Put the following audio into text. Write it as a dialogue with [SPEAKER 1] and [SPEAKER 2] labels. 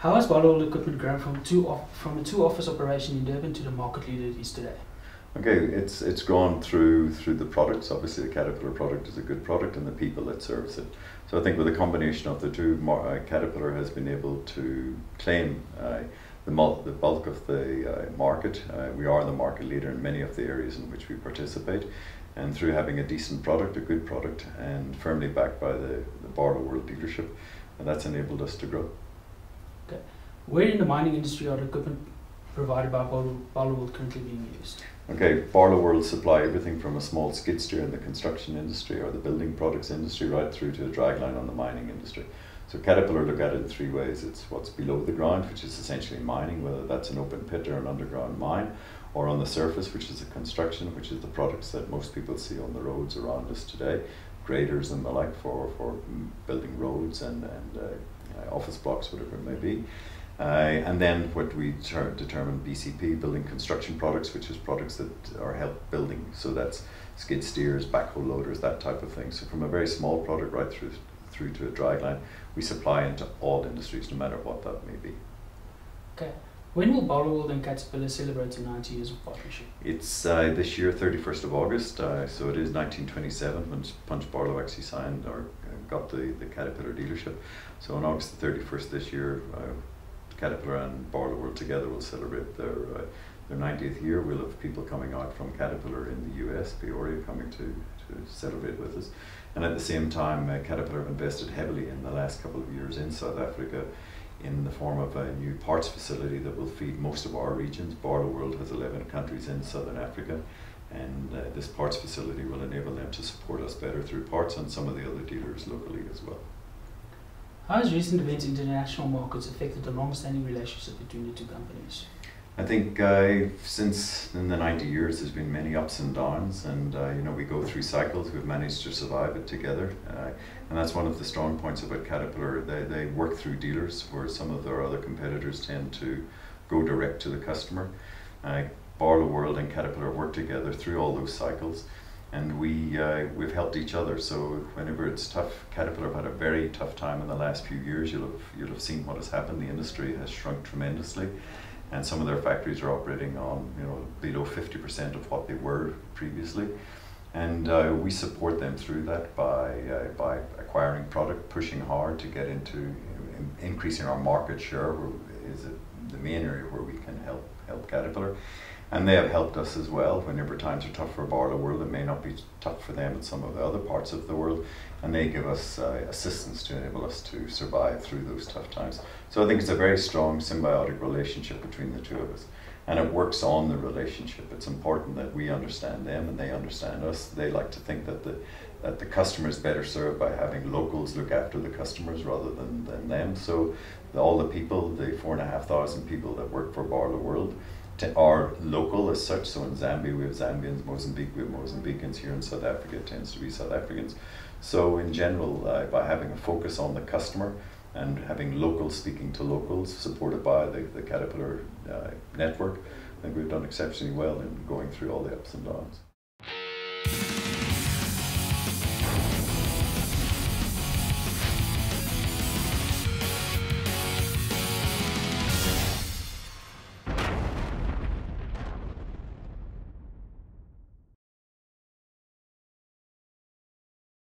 [SPEAKER 1] How has Barloworld Equipment grown from a two-office operation in Durban to the market leader it is today?
[SPEAKER 2] Okay, it's gone through the products. Obviously, the Caterpillar product is a good product, and the people that serves it. So I think with a combination of the two, Caterpillar has been able to claim the bulk of the market. We are the market leader in many of the areas in which we participate, and through having a decent product, a good product, and firmly backed by the Barloworld dealership, and that's enabled us to grow.
[SPEAKER 1] Okay, where in the mining industry are the equipment provided by Barloworld currently being used?
[SPEAKER 2] Okay, Barloworld supply everything from a small skid steer in the construction industry or the building products industry right through to a dragline on the mining industry. So Caterpillar look at it in three ways. It's what's below the ground, which is essentially mining, whether that's an open pit or an underground mine, or on the surface, which is a construction, which is the products that most people see on the roads around us today, graders and the like for building roads and office blocks, whatever it may be. And then what we determine BCP, building construction products, which is products that are help building. So that's skid steers, backhoe loaders, that type of thing. So from a very small product right through to a dragline, we supply into all industries, no matter what that may be.
[SPEAKER 1] Okay. When will Barloworld and Caterpillar celebrate the 90 years of partnership?
[SPEAKER 2] It's this year, 31st of August, so it is 1927 when Punch Barlow actually signed or got the Caterpillar dealership. So on August the 31st this year, Caterpillar and Barloworld together will celebrate their 90th year. We'll have people coming out from Caterpillar in the US, Peoria, coming to celebrate with us. And at the same time, Caterpillar have invested heavily in the last couple of years in South Africa in the form of a new parts facility that will feed most of our regions. Barloworld has 11 countries in Southern Africa, and this parts facility will enable them to support us better through parts and some of the other dealers locally as well.
[SPEAKER 1] How has recent events in international markets affected the long-standing relationship between the two companies?
[SPEAKER 2] I think since in the 90 years there's been many ups and downs, and we go through cycles. We've managed to survive it together, and that's one of the strong points about Caterpillar. They work through dealers where some of their other competitors tend to go direct to the customer. Barloworld and Caterpillar work together through all those cycles, and we've helped each other. So whenever it's tough, Caterpillar have had a very tough time in the last few years. You'll have seen what has happened. The industry has shrunk tremendously, and some of their factories are operating on below 50% of what they were previously. And we support them through that by acquiring product, pushing hard to get into increasing our market share, is the main area where we can help Caterpillar. And they have helped us as well. Whenever times are tough for Barloworld, it may not be tough for them in some of the other parts of the world, and they give us assistance to enable us to survive through those tough times. So I think it's a very strong symbiotic relationship between the two of us, and it works on the relationship. It's important that we understand them and they understand us. They like to think that the customer is better served by having locals look after the customers rather than them. So all the people, the 4,500 people that work for Barloworld, are local as such. So in Zambia we have Zambians, Mozambique we have Mozambicans, here in South Africa it tends to be South Africans. So in general, by having a focus on the customer and having locals speaking to locals, supported by the Caterpillar network, I think we've done exceptionally well in going through all the ups and downs.